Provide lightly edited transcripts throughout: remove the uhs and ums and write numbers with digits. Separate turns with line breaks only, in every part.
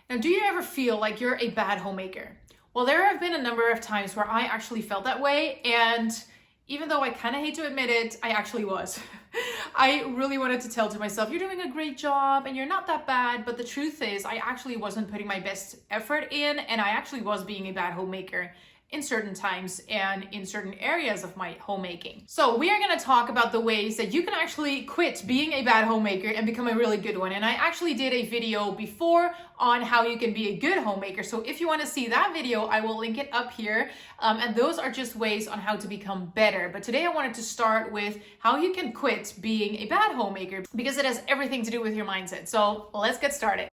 Now, do you ever feel like you're a bad homemaker? Well, there have been a number of times where I actually felt that way, and even though I kind of hate to admit it, I actually was. I really wanted to tell to myself, you're doing a great job and you're not that bad, but the truth is I actually wasn't putting my best effort in, and I actually was being a bad homemaker in certain times and in certain areas of my homemaking. So we are going to talk about the ways that you can actually quit being a bad homemaker and become a really good one. And I actually did a video before on how you can be a good homemaker. So if you want to see that video, I will link it up here. And those are just ways on how to become better. But today I wanted to start with how you can quit being a bad homemaker, because it has everything to do with your mindset. So let's get started.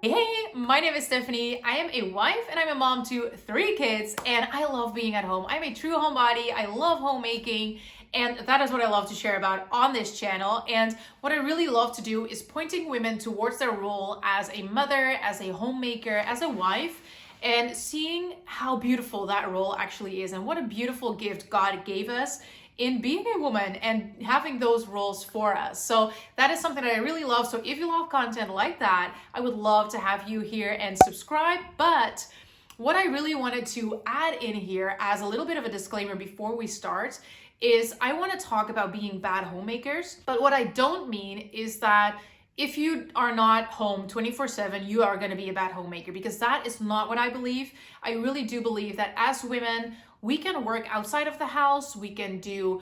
Hey, my name is Stephanie. I am a wife and I'm a mom to 3 kids, and I love being at home. I'm a true homebody. I love homemaking, and that is what I love to share about on this channel. And what I really love to do is pointing women towards their role as a mother, as a homemaker, as a wife, and seeing how beautiful that role actually is and what a beautiful gift God gave us in being a woman and having those roles for us. So that is something that I really love. So if you love content like that, I would love to have you here and subscribe. But what I really wanted to add in here as a little bit of a disclaimer before we start is I want to talk about being bad homemakers. But what I don't mean is that if you are not home 24/7, you are going to be a bad homemaker, because that is not what I believe. I really do believe that as women, we can work outside of the house. We can do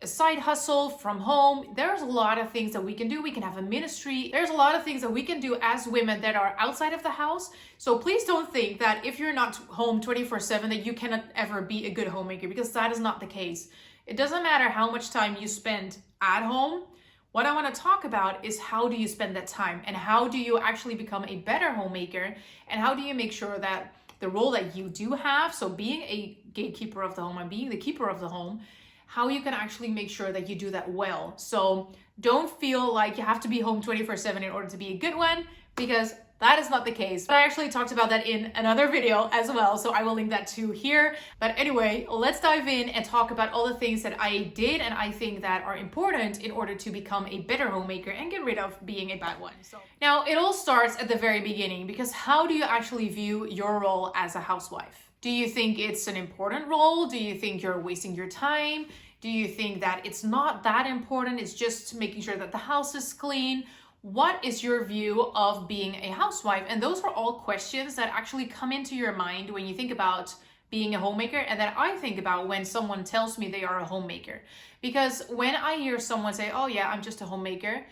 a side hustle from home. There's a lot of things that we can do. We can have a ministry. There's a lot of things that we can do as women that are outside of the house. So please don't think that if you're not home 24/7 that you cannot ever be a good homemaker, because that is not the case. It doesn't matter how much time you spend at home. What I want to talk about is how do you spend that time, and how do you actually become a better homemaker, and how do you make sure that the role that you do have, so being a gatekeeper of the home and being the keeper of the home, how you can actually make sure that you do that well. So don't feel like you have to be home 24/7 in order to be a good one, because that is not the case. But I actually talked about that in another video as well, so I will link that too here. But anyway, let's dive in and talk about all the things that I did and I think that are important in order to become a better homemaker and get rid of being a bad one. So now it all starts at the very beginning, because how do you actually view your role as a housewife? Do you think it's an important role? Do you think you're wasting your time? Do you think that it's not that important? It's just making sure that the house is clean? What is your view of being a housewife? And those are all questions that actually come into your mind when you think about being a homemaker, and that I think about when someone tells me they are a homemaker. Because when I hear someone say, oh yeah, I'm just a homemaker,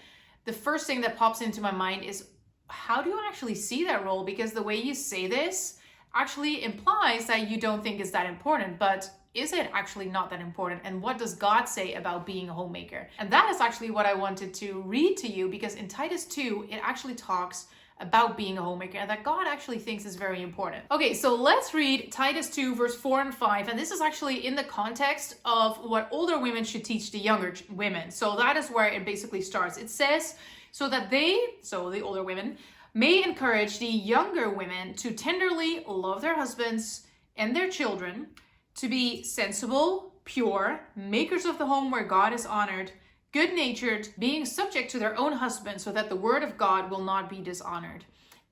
the first thing that pops into my mind is, how do you actually see that role? Because the way you say this actually implies that you don't think it's that important. But is it actually not that important? And what does God say about being a homemaker? And that is actually what I wanted to read to you, because in Titus 2, it actually talks about being a homemaker and that God actually thinks is very important. Okay, so let's read Titus 2 verse 4 and 5. And this is actually in the context of what older women should teach the younger women. So that is where it basically starts. It says, so that the older women, may encourage the younger women to tenderly love their husbands and their children, to be sensible, pure, makers of the home where God is honored, good-natured, being subject to their own husbands, so that the word of God will not be dishonored.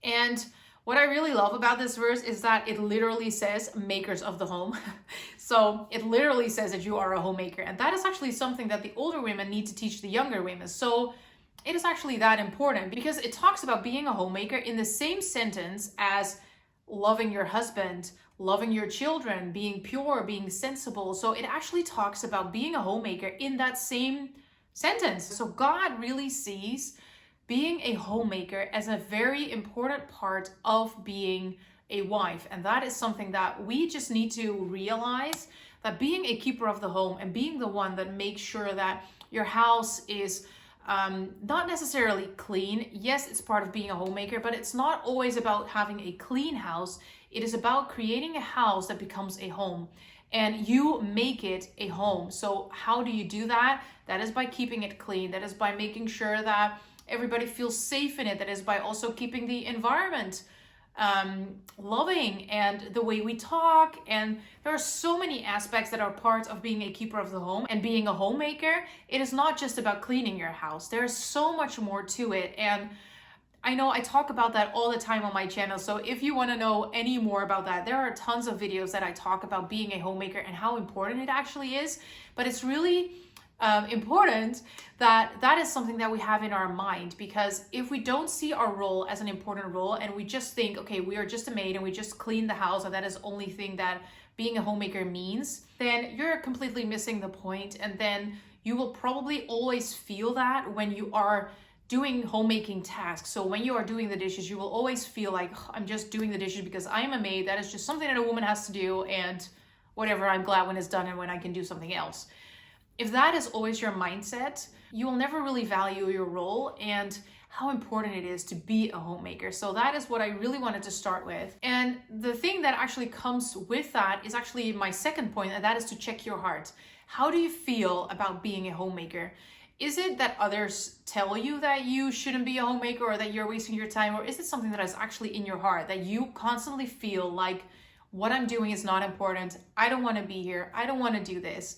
And what I really love about this verse is that it literally says makers of the home. So it literally says that you are a homemaker. And that is actually something that the older women need to teach the younger women. So it is actually that important, because it talks about being a homemaker in the same sentence as loving your husband, loving your children, being pure, being sensible. So it actually talks about being a homemaker in that same sentence. So God really sees being a homemaker as a very important part of being a wife. And that is something that we just need to realize, that being a keeper of the home and being the one that makes sure that your house is not necessarily clean. Yes, it's part of being a homemaker, but it's not always about having a clean house. It is about creating a house that becomes a home, and you make it a home. So how do you do that? That is by keeping it clean. That is by making sure that everybody feels safe in it. That is by also keeping the environment loving, and the way we talk. And there are so many aspects that are part of being a keeper of the home and being a homemaker. It is not just about cleaning your house. There is so much more to it. And I know I talk about that all the time on my channel. So if you want to know any more about that, there are tons of videos that I talk about being a homemaker and how important it actually is. But it's really important that that is something that we have in our mind, because if we don't see our role as an important role and we just think, okay, we are just a maid and we just clean the house and that is the only thing that being a homemaker means, then you're completely missing the point. And then you will probably always feel that when you are doing homemaking tasks. So when you are doing the dishes, you will always feel like, I'm just doing the dishes because I'm a maid. That is just something that a woman has to do, and whatever, I'm glad when it's done and when I can do something else. If that is always your mindset, you will never really value your role and how important it is to be a homemaker. So that is what I really wanted to start with. And the thing that actually comes with that is actually my second point, and that is to check your heart. How do you feel about being a homemaker? Is it that others tell you that you shouldn't be a homemaker or that you're wasting your time? Or is it something that is actually in your heart, that you constantly feel like what I'm doing is not important? I don't want to be here. I don't want to do this.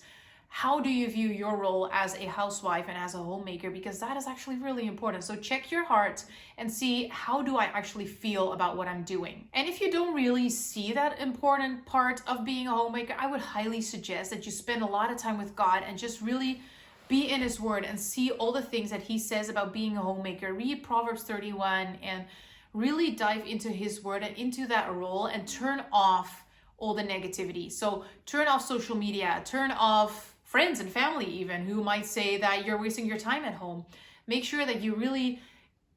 How do you view your role as a housewife and as a homemaker? Because that is actually really important. So check your heart and see, how do I actually feel about what I'm doing? And if you don't really see that important part of being a homemaker, I would highly suggest that you spend a lot of time with God and just really be in His Word and see all the things that He says about being a homemaker. Read Proverbs 31 and really dive into His Word and into that role, and turn off all the negativity. So turn off social media, turn off friends and family even who might say that you're wasting your time at home. Make sure that you really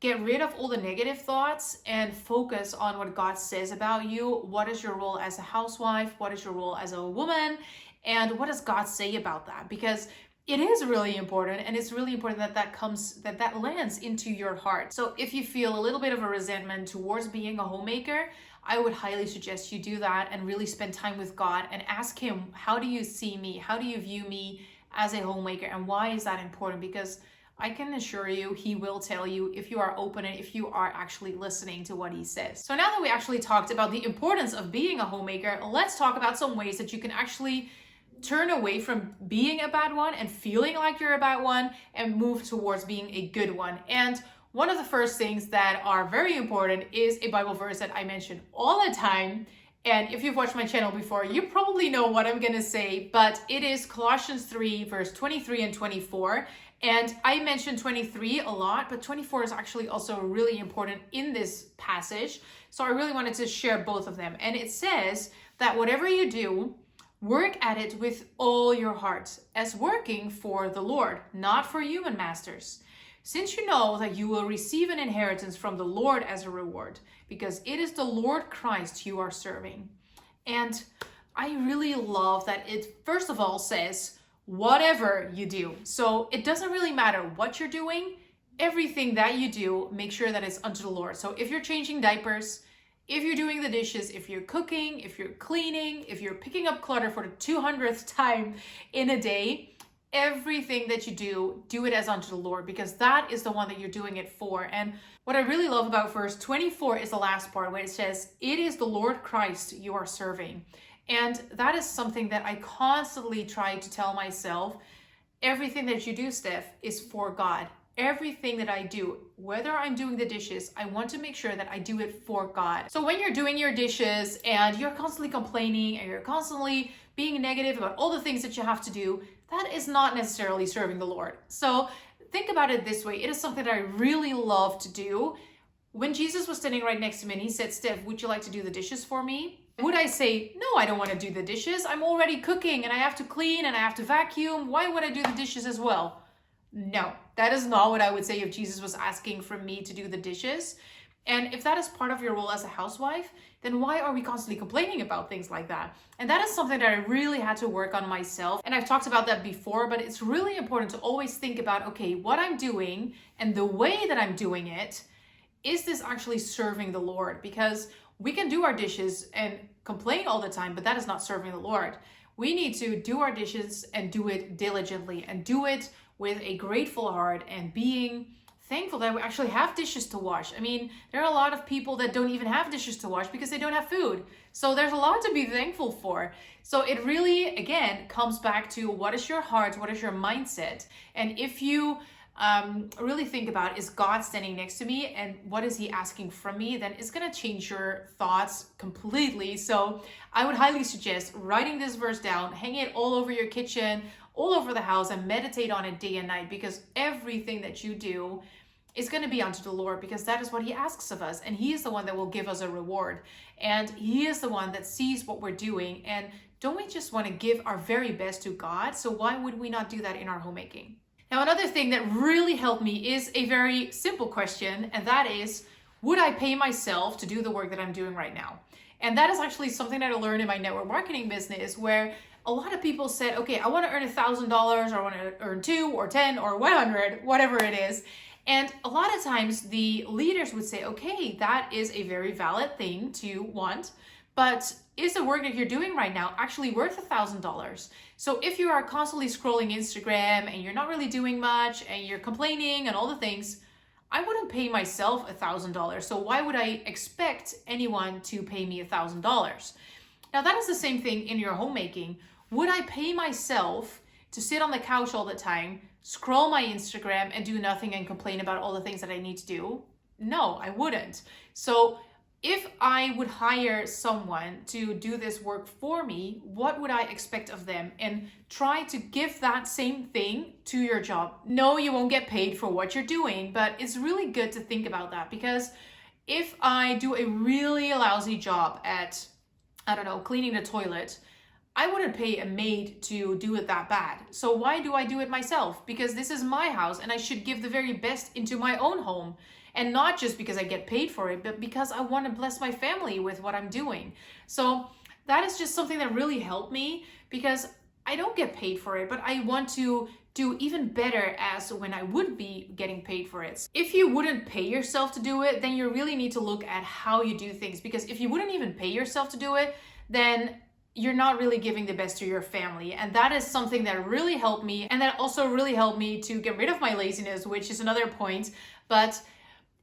get rid of all the negative thoughts and focus on what God says about you. What is your role as a housewife? What is your role as a woman? And what does God say about that? Because it is really important, and it's really important that that lands into your heart. So if you feel a little bit of a resentment towards being a homemaker, I would highly suggest you do that and really spend time with God and ask Him, how do you see me? How do you view me as a homemaker? And why is that important? Because I can assure you, He will tell you if you are open and if you are actually listening to what He says. So now that we actually talked about the importance of being a homemaker, let's talk about some ways that you can actually turn away from being a bad one and feeling like you're a bad one and move towards being a good one. And one of the first things that are very important is a Bible verse that I mention all the time. And if you've watched my channel before, you probably know what I'm going to say, but it is Colossians 3, verse 23 and 24. And I mentioned 23 a lot, but 24 is actually also really important in this passage. So I really wanted to share both of them. And it says that whatever you do, work at it with all your heart, as working for the Lord, not for human masters, since you know that you will receive an inheritance from the Lord as a reward, because it is the Lord Christ you are serving. And I really love that it, first of all, says, whatever you do. So it doesn't really matter what you're doing. Everything that you do, make sure that it's unto the Lord. So if you're changing diapers, if you're doing the dishes, if you're cooking, if you're cleaning, if you're picking up clutter for the 200th time in a day, everything that you do it as unto the Lord, because that is the one that you're doing it for. And what I really love about verse 24 is the last part where it says, it is the Lord Christ you are serving. And that is something that I constantly try to tell myself. Everything that you do, Steph, is for God. Everything that I do, whether I'm doing the dishes, I want to make sure that I do it for God. So when you're doing your dishes and you're constantly complaining and you're constantly being negative about all the things that you have to do, that is not necessarily serving the Lord. So think about it this way. It is something that I really love to do. When Jesus was standing right next to me and He said, Steph, would you like to do the dishes for me? Would I say, no, I don't want to do the dishes. I'm already cooking and I have to clean and I have to vacuum. Why would I do the dishes as well? No, that is not what I would say if Jesus was asking for me to do the dishes. And if that is part of your role as a housewife, then why are we constantly complaining about things like that? And that is something that I really had to work on myself. And I've talked about that before, but it's really important to always think about, okay, what I'm doing and the way that I'm doing it, is this actually serving the Lord? Because we can do our dishes and complain all the time, but that is not serving the Lord. We need to do our dishes and do it diligently and do it with a grateful heart and being thankful that we actually have dishes to wash. I mean, there are a lot of people that don't even have dishes to wash because they don't have food. So there's a lot to be thankful for. So it really, again, comes back to what is your heart, what is your mindset? And if you really think about, is God standing next to me and what is he asking from me, then it's going to change your thoughts completely. So I would highly suggest writing this verse down, hang it all over your kitchen, all over the house, and meditate on it day and night, because everything that you do is going to be unto the Lord, because that is what he asks of us, and he is the one that will give us a reward, and he is the one that sees what we're doing. And don't we just want to give our very best to God? So why would we not do that in our homemaking? Now, another thing that really helped me is a very simple question, and that is, would I pay myself to do the work that I'm doing right now? And that is actually something that I learned in my network marketing business, where a lot of people said, okay, I want to earn $1,000, or I want to earn 2 or 10 or 100, whatever it is. And a lot of times the leaders would say, okay, that is a very valid thing to want, but is the work that you're doing right now actually worth $1,000? So if you are constantly scrolling Instagram and you're not really doing much and you're complaining and all the things, I wouldn't pay myself $1,000. So why would I expect anyone to pay me $1,000? Now that is the same thing in your homemaking. Would I pay myself to sit on the couch all the time, scroll my Instagram and do nothing and complain about all the things that I need to do? No, I wouldn't. So if I would hire someone to do this work for me, what would I expect of them? And try to give that same thing to your job. No, you won't get paid for what you're doing, but it's really good to think about that, because if I do a really lousy job at, I don't know, cleaning the toilet, I wouldn't pay a maid to do it that bad. So why do I do it myself? Because this is my house and I should give the very best into my own home. And not just because I get paid for it, but because I want to bless my family with what I'm doing. So that is just something that really helped me, because I don't get paid for it, but I want to do even better as when I would be getting paid for it. If you wouldn't pay yourself to do it, then you really need to look at how you do things, because if you wouldn't even pay yourself to do it, then you're not really giving the best to your family. And that is something that really helped me. And that also really helped me to get rid of my laziness, which is another point. But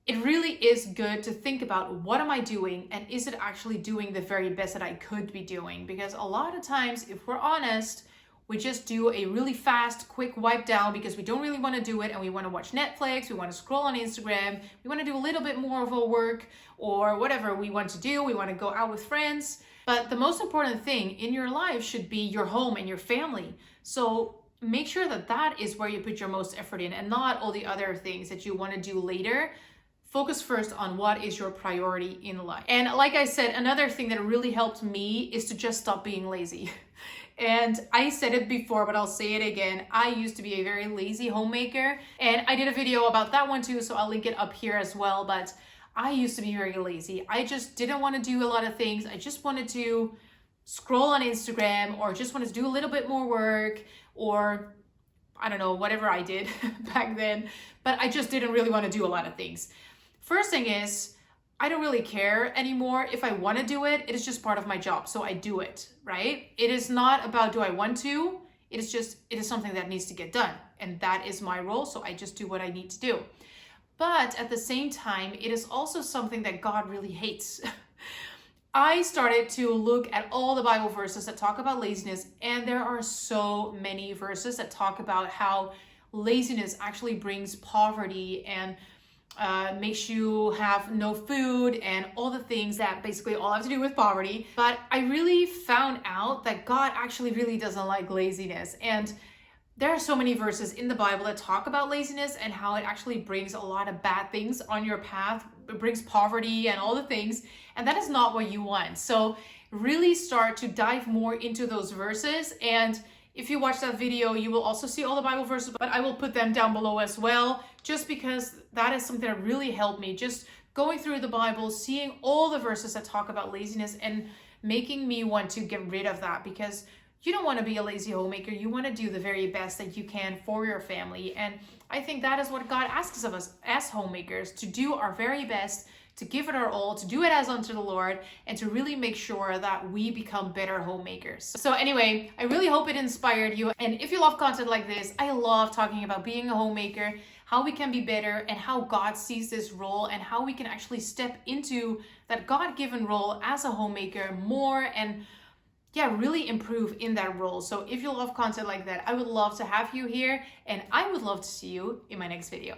it really is good to think about, what am I doing? And is it actually doing the very best that I could be doing? Because a lot of times, if we're honest, we just do a really fast, quick wipe down because we don't really want to do it, and we want to watch Netflix, we want to scroll on Instagram, we want to do a little bit more of our work or whatever we want to do. We want to go out with friends. But the most important thing in your life should be your home and your family. So make sure that that is where you put your most effort in, and not all the other things that you want to do later. Focus first on what is your priority in life. And like I said, another thing that really helped me is to just stop being lazy. And I said it before, but I'll say it again. I used to be a very lazy homemaker, and I did a video about that one too, so I'll link it up here as well. But I used to be very lazy. I just didn't want to do a lot of things. I just wanted to scroll on Instagram, or just wanted to do a little bit more work, or I don't know, whatever I did back then. But I just didn't really want to do a lot of things. First thing is, I don't really care anymore. If I want to do it, it is just part of my job. So I do it, right? It is not about do I want to, it is something that needs to get done. And that is my role. So I just do what I need to do. But at the same time, it is also something that God really hates. I started to look at all the Bible verses that talk about laziness, and there are so many verses that talk about how laziness actually brings poverty and makes you have no food and all the things that basically all have to do with poverty. But I really found out that God actually really doesn't like laziness. And there are so many verses in the Bible that talk about laziness and how it actually brings a lot of bad things on your path. It brings poverty and all the things, and that is not what you want. So really start to dive more into those verses. And if you watch that video, you will also see all the Bible verses, but I will put them down below as well, just because that is something that really helped me. Just going through the Bible, seeing all the verses that talk about laziness and making me want to get rid of that, because you don't want to be a lazy homemaker. You want to do the very best that you can for your family. And I think that is what God asks of us as homemakers, to do our very best, to give it our all, to do it as unto the Lord, and to really make sure that we become better homemakers. So anyway, I really hope it inspired you. And if you love content like this, I love talking about being a homemaker, how we can be better, and how God sees this role, and how we can actually step into that God-given role as a homemaker more, and yeah, really improve in that role. So if you love content like that, I would love to have you here, and I would love to see you in my next video.